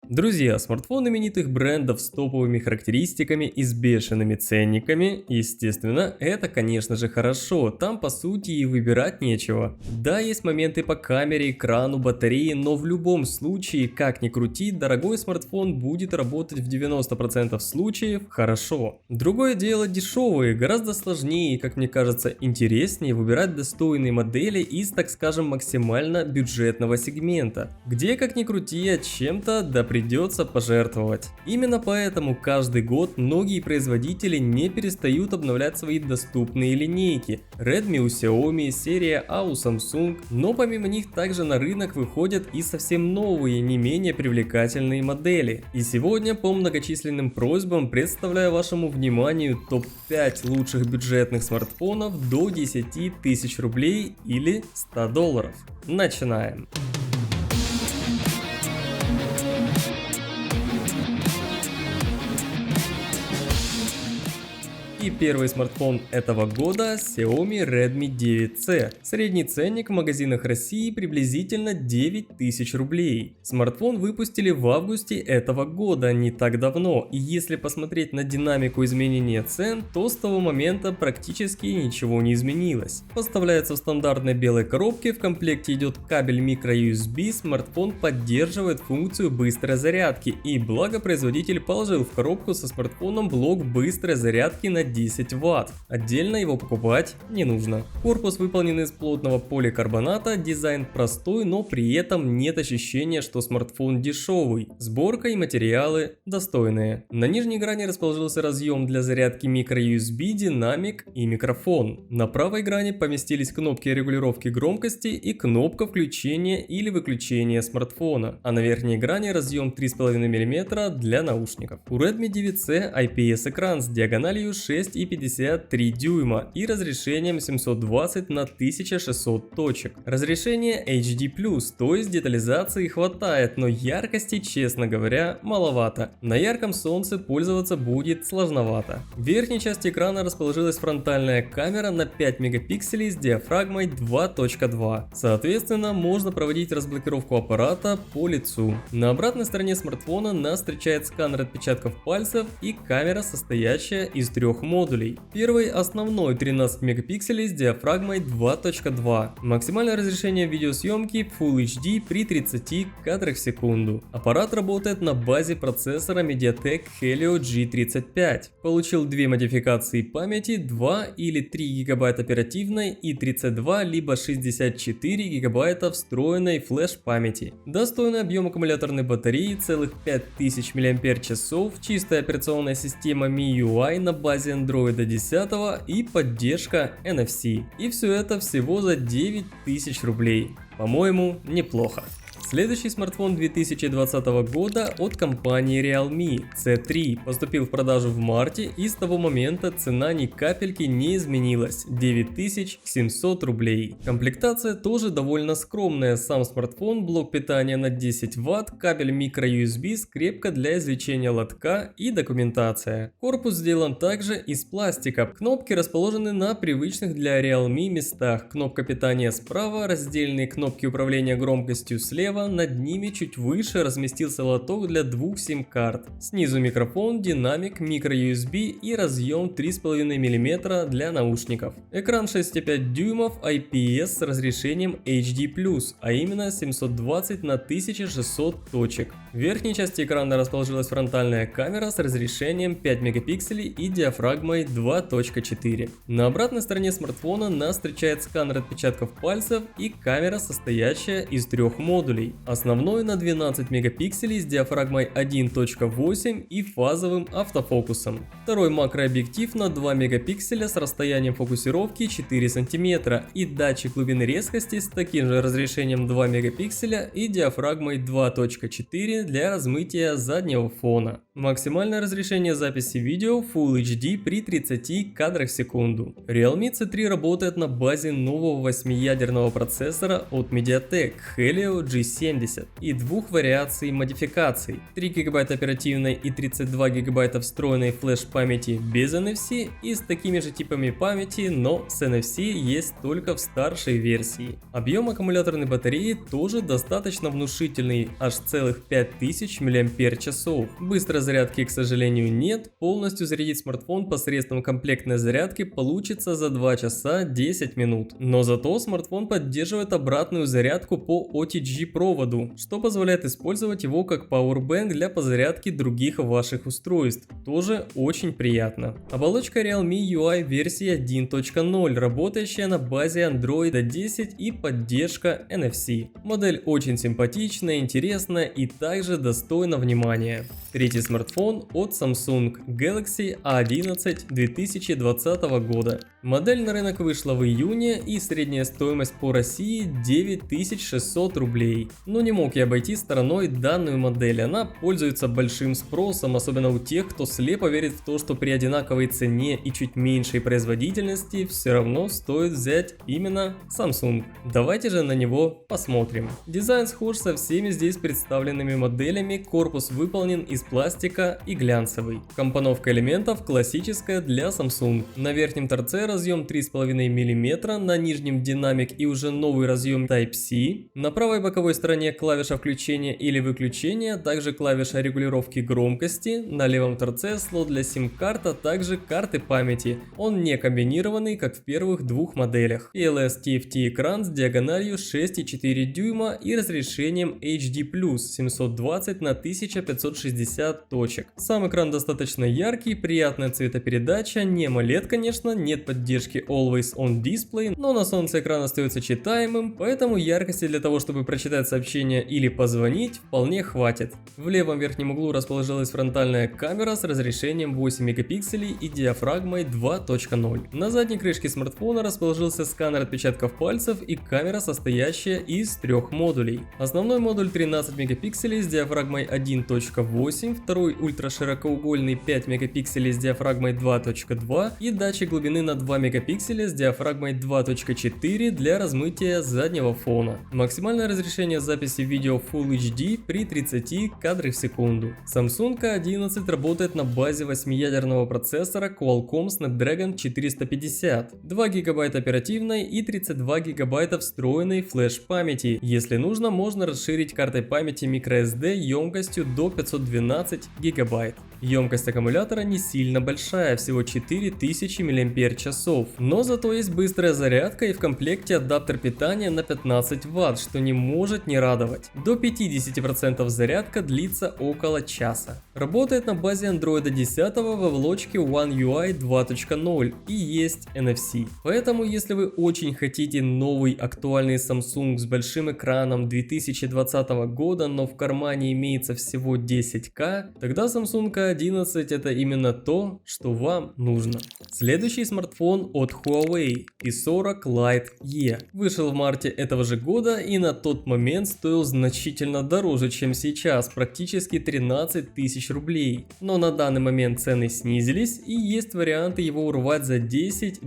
Друзья, смартфон именитых брендов с топовыми характеристиками и с бешеными ценниками, естественно, это конечно же хорошо, там по сути и выбирать нечего. Да, есть моменты по камере, экрану, батарее, но в любом случае, как ни крути, дорогой смартфон будет работать в 90% случаев хорошо. Другое дело дешевые, гораздо сложнее и, как мне кажется, интереснее выбирать достойные модели из, так скажем, максимально бюджетного сегмента, где, как ни крути, чем-то да придется пожертвовать. Именно поэтому каждый год многие производители не перестают обновлять свои доступные линейки. Redmi у Xiaomi, серия A у Samsung, но помимо них также на рынок выходят и совсем новые, не менее привлекательные модели. И сегодня по многочисленным просьбам представляю вашему вниманию топ-5 лучших бюджетных смартфонов до 10 тысяч рублей или $100. Начинаем. И первый смартфон этого года Xiaomi Redmi 9C. Средний ценник в магазинах России приблизительно 9000 рублей. Смартфон выпустили в августе этого года, не так давно, и если посмотреть на динамику изменения цен, то с того момента практически ничего не изменилось. Поставляется в стандартной белой коробке, в комплекте идет кабель microUSB, смартфон поддерживает функцию быстрой зарядки, и благо производитель положил в коробку со смартфоном блок быстрой зарядки на 10 Вт. Отдельно его покупать не нужно. Корпус выполнен из плотного поликарбоната, дизайн простой, но при этом нет ощущения, что смартфон дешевый. Сборка и материалы достойные. На нижней грани расположился разъем для зарядки microUSB, динамик и микрофон. На правой грани поместились кнопки регулировки громкости и кнопка включения или выключения смартфона. А на верхней грани разъем 3,5 мм для наушников. У Redmi 9C IPS экран с диагональю 6,53 дюйма и разрешением 720 на 1600 точек. Разрешение HD+, то есть детализации хватает, но яркости, честно говоря, маловато. На ярком солнце пользоваться будет сложновато. В верхней части экрана расположилась фронтальная камера на 5 мегапикселей с диафрагмой 2.2. Соответственно, можно проводить разблокировку аппарата по лицу. На обратной стороне смартфона нас встречает сканер отпечатков пальцев и камера, состоящая из трех модулей. Первый основной 13 мегапикселей с диафрагмой 2.2. Максимальное разрешение видеосъемки Full HD при 30 кадрах в секунду. Аппарат работает на базе процессора MediaTek Helio G35. Получил две модификации памяти, 2 или 3 гигабайта оперативной и 32 либо 64 гигабайта встроенной флеш-памяти. Достойный объем аккумуляторной батареи целых 5000 мАч, чистая операционная система MIUI на базе Android 10 и поддержка NFC. И все это всего за 9000 рублей. По-моему, неплохо. Следующий смартфон 2020 года от компании Realme C3 поступил в продажу в марте, и с того момента цена ни капельки не изменилась – 9700 рублей. Комплектация тоже довольно скромная, сам смартфон, блок питания на 10 Вт, кабель microUSB, скрепка для извлечения лотка и документация. Корпус сделан также из пластика, кнопки расположены на привычных для Realme местах, кнопка питания справа, раздельные кнопки управления громкостью слева, над ними чуть выше разместился лоток для двух сим-карт. Снизу микрофон, динамик, microUSB и разъем 3,5 мм для наушников. Экран 6,5 дюймов IPS с разрешением HD+, а именно 720 на 1600 точек. В верхней части экрана расположилась фронтальная камера с разрешением 5 мегапикселей и диафрагмой 2.4. На обратной стороне смартфона нас встречает сканер отпечатков пальцев и камера, состоящая из трех модулей. Основной на 12 мегапикселей с диафрагмой 1.8 и фазовым автофокусом. Второй макрообъектив на 2 мегапикселя с расстоянием фокусировки 4 см и датчик глубины резкости с таким же разрешением 2 мегапикселя и диафрагмой 2.4 для размытия заднего фона. Максимальное разрешение записи видео Full HD при 30 кадрах в секунду. Realme C3 работает на базе нового 8-ядерного процессора от MediaTek Helio G7 1070 и двух вариаций модификаций: 3 ГБ оперативной и 32 ГБ встроенной флеш-памяти без NFC и с такими же типами памяти, но с NFC есть только в старшей версии. Объем аккумуляторной батареи тоже достаточно внушительный, аж целых 5000 мАч. Быстрой зарядки, к сожалению, нет, полностью зарядить смартфон посредством комплектной зарядки получится за 2 часа 10 минут. Но зато смартфон поддерживает обратную зарядку по OTG проводу, что позволяет использовать его как Powerbank для подзарядки других ваших устройств. Тоже очень приятно. Оболочка Realme UI версии 1.0, работающая на базе Android 10 и поддержка NFC. Модель очень симпатичная, интересная и также достойна внимания. Третий смартфон от Samsung Galaxy A11 2020 года. Модель на рынок вышла в июне и средняя стоимость по России 9600 рублей. Но не мог я обойти стороной данную модель, она пользуется большим спросом, особенно у тех, кто слепо верит в то, что при одинаковой цене и чуть меньшей производительности все равно стоит взять именно Samsung. Давайте же на него посмотрим. Дизайн схож со всеми здесь представленными моделями, корпус выполнен из пластика и глянцевый. Компоновка элементов классическая для Samsung. На верхнем торце разъем 3,5 мм, на нижнем динамик и уже новый разъем Type-C. На правой боковой стороне клавиша включения или выключения, также клавиша регулировки громкости. На левом торце слот для сим-карт, а также карты памяти. Он не комбинированный, как в первых двух моделях. PLS TFT экран с диагональю 6,4 дюйма и разрешением HD+, 720 на 1560 точек. Сам экран достаточно яркий, приятная цветопередача, не AMOLED, конечно, нет поддержки Always On Display, но на солнце экран остается читаемым, поэтому яркости для того, чтобы прочитать сообщение или позвонить, вполне хватит. В левом верхнем углу расположилась фронтальная камера с разрешением 8 мегапикселей и диафрагмой 2.0. На задней крышке смартфона расположился сканер отпечатков пальцев и камера, состоящая из 3 модулей. Основной модуль 13 мегапикселей с диафрагмой 1.8, второй ультраширокоугольный 5 мегапикселей с диафрагмой 2.2 и датчик глубины на 2 мегапикселя с диафрагмой 2.4 для размытия заднего фона. Максимальное разрешение записи видео Full HD при 30 кадрах в секунду. Samsung A11 работает на базе 8-ядерного процессора Qualcomm Snapdragon 450, 2 ГБ оперативной и 32 ГБ встроенной флеш-памяти. Если нужно, можно расширить картой памяти microSD емкостью до 512 ГБ. Емкость аккумулятора не сильно большая, всего 4000 мАч, но зато есть быстрая зарядка и в комплекте адаптер питания на 15 Вт, что не может не радовать. До 50% зарядка длится около часа. Работает на базе Android 10 в оболочке One UI 2.0 и есть NFC. Поэтому если вы очень хотите новый актуальный Samsung с большим экраном 2020 года, но в кармане имеется всего 10К, тогда Samsung A11 это именно то, что вам нужно. Следующий смартфон от Huawei P40 Lite E. Вышел в марте этого же года и на тот момент стоил значительно дороже, чем сейчас, практически 13 тысяч рублей. Но на данный момент цены снизились и есть варианты его урвать за 10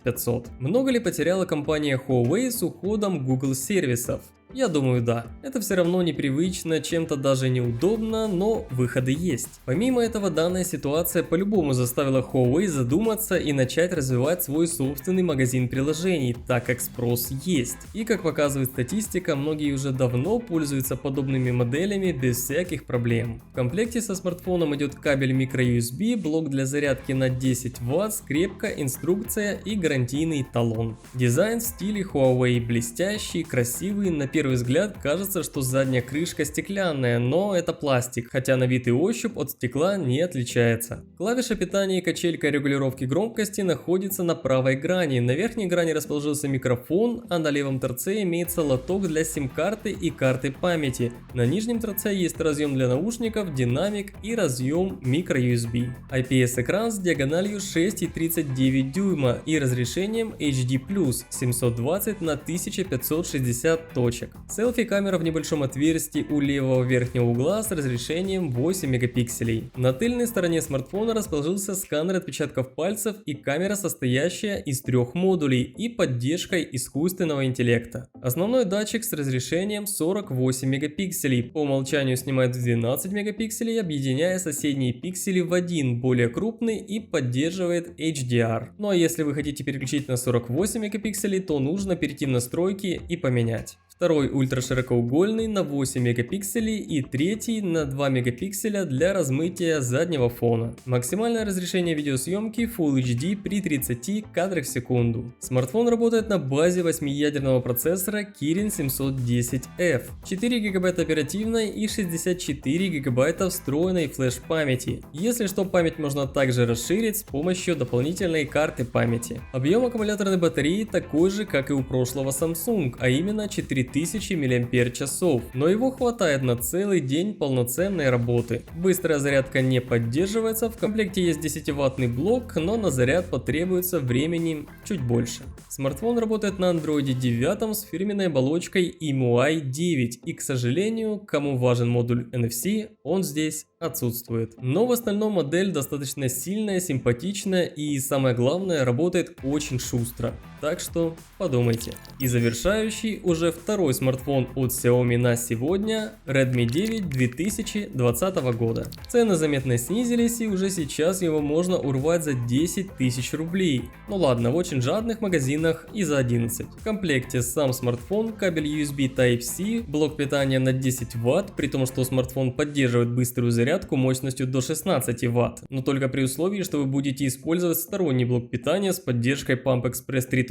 500. Много ли потеряла компания Huawei с уходом Google сервисов? Я думаю, да. Это все равно непривычно, чем-то даже неудобно, но выходы есть. Помимо этого, данная ситуация по-любому заставила Huawei задуматься и начать развивать свой собственный магазин приложений, так как спрос есть. И как показывает статистика, многие уже давно пользуются подобными моделями без всяких проблем. В комплекте со смартфоном идет кабель microUSB, блок для зарядки на 10 Вт, скрепка, инструкция и гарантийный талон. Дизайн в стиле Huawei блестящий, красивый, на первый взгляд кажется, что задняя крышка стеклянная, но это пластик, хотя на вид и ощупь от стекла не отличается. Клавиша питания и качелька регулировки громкости находится на правой грани, на верхней грани расположился микрофон, а на левом торце имеется лоток для сим-карты и карты памяти. На нижнем торце есть разъем для наушников, динамик и разъем microUSB. IPS-экран с диагональю 6,39 дюйма и разрешением HD+, 720 на 1560 точек. точек. Селфи-камера в небольшом отверстии у левого верхнего угла с разрешением 8 мегапикселей. На тыльной стороне смартфона расположился сканер отпечатков пальцев и камера, состоящая из 3 модулей и поддержкой искусственного интеллекта. Основной датчик с разрешением 48 мегапикселей по умолчанию снимает 12 мегапикселей, объединяя соседние пиксели в один более крупный и поддерживает HDR. Ну а если вы хотите переключить на 48 мегапикселей, то нужно перейти в настройки и поменять. Второй ультраширокоугольный на 8 мегапикселей и третий на 2 мегапикселя для размытия заднего фона. Максимальное разрешение видеосъемки Full HD при 30 кадрах в секунду. Смартфон работает на базе 8-ядерного процессора Kirin 710F, 4 ГБ оперативной и 64 ГБ встроенной флеш-памяти. Если что, память можно также расширить с помощью дополнительной карты памяти. Объем аккумуляторной батареи такой же, как и у прошлого Samsung, а именно 4000 мАч, но его хватает на целый день полноценной работы. Быстрая зарядка не поддерживается, в комплекте есть 10-ваттный блок, но на заряд потребуется времени чуть больше. Смартфон работает на Android 9 с фирменной оболочкой EMUI 9 и, к сожалению, кому важен модуль NFC, он здесь отсутствует. Но в остальном модель достаточно сильная, симпатичная и, самое главное, работает очень шустро. Так что подумайте. И завершающий уже второй смартфон от Xiaomi на сегодня – Redmi 9 2020 года. Цены заметно снизились и уже сейчас его можно урвать за 10 тысяч рублей. Ну ладно, в очень жадных магазинах и за 11. В комплекте сам смартфон, кабель USB Type-C, блок питания на 10 Вт, при том, что смартфон поддерживает быструю зарядку мощностью до 16 Вт, но только при условии, что вы будете использовать сторонний блок питания с поддержкой Pump Express 3.0.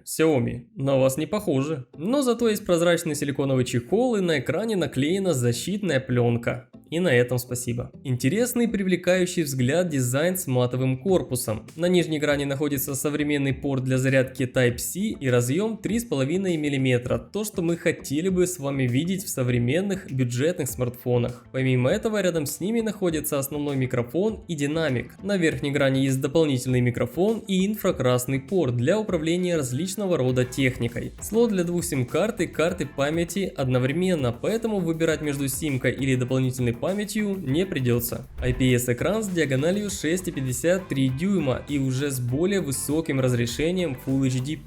Xiaomi на вас не похоже. Но зато есть прозрачный силиконовый чехол и на экране наклеена защитная пленка. И на этом спасибо. Интересный, привлекающий взгляд дизайн с матовым корпусом. На нижней грани находится современный порт для зарядки Type-C и разъем 3,5 мм. То, что мы хотели бы с вами видеть в современных бюджетных смартфонах. Помимо этого, рядом с ними находится основной микрофон и динамик. На верхней грани есть дополнительный микрофон и инфракрасный порт для управления различного рода техникой. Слот для 2 сим-карт и карты памяти одновременно, поэтому выбирать между симкой или дополнительной памятью не придется. IPS-экран с диагональю 6,53 дюйма и уже с более высоким разрешением Full HD+,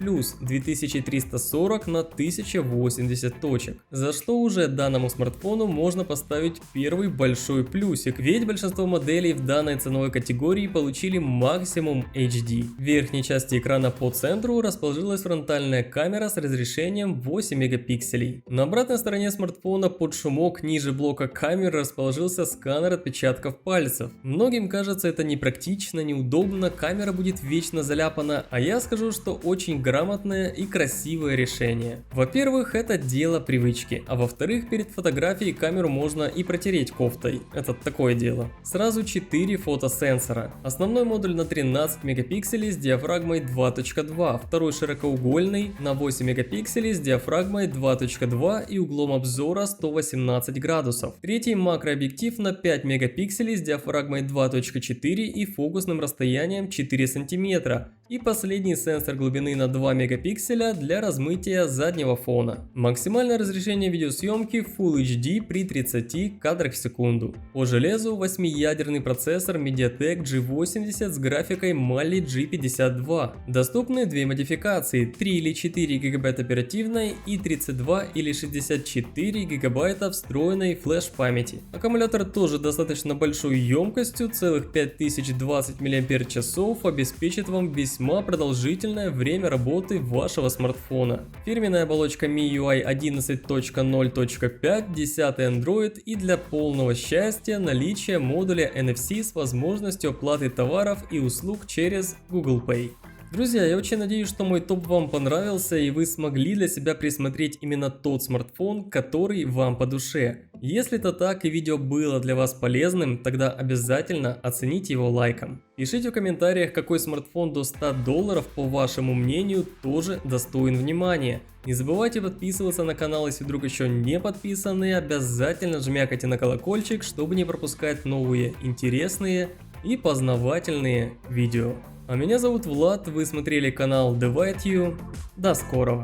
2340 на 1080 точек, за что уже данному смартфону можно поставить первый большой плюсик, ведь большинство моделей в данной ценовой категории получили максимум HD. В верхней части экрана по центру расположилась фронтальная камера с разрешением 8 мегапикселей. На обратной стороне смартфона под шумок ниже блока камер расположился сканер отпечатков пальцев. Многим кажется это непрактично, неудобно, камера будет вечно заляпана, а я скажу, что очень грамотное и красивое решение. Во-первых, это дело привычки, а во-вторых, перед фотографией камеру можно и протереть кофтой. Это такое дело. Сразу 4 фотосенсора. Основной модуль на 13 мегапикселей с диафрагмой 2.2, второй широкоугольный на 8 мегапикселей с диафрагмой 2.2 и углом обзора 118 градусов. Третий макрообъектив на 5 мегапикселей с диафрагмой 2.4 и фокусным расстоянием 4 см. И последний сенсор глубины на 2 мегапикселя для размытия заднего фона. Максимальное разрешение видеосъемки Full HD при 30 кадрах в секунду. По железу 8-ядерный процессор MediaTek G80 с графикой Mali G52. Доступны две модификации: 3 или 4 ГБ оперативной и 32 или 64 ГБ встроенной флеш-памяти. Аккумулятор тоже достаточно большой емкостью, целых 5020 мАч, обеспечит вам весьма продолжительное время работы вашего смартфона. Фирменная оболочка MIUI 11.0.5, 10 Android и для полного счастья наличие модуля NFC с возможностью оплаты товаров и услуг через Google Pay. Друзья, я очень надеюсь, что мой топ вам понравился и вы смогли для себя присмотреть именно тот смартфон, который вам по душе. Если это так и видео было для вас полезным, тогда обязательно оцените его лайком. Пишите в комментариях, какой смартфон до $100 по вашему мнению тоже достоин внимания. Не забывайте подписываться на канал, если вдруг еще не подписаны, обязательно жмякайте на колокольчик, чтобы не пропускать новые интересные и познавательные видео. А меня зовут Влад, вы смотрели канал Divide You. До скорого!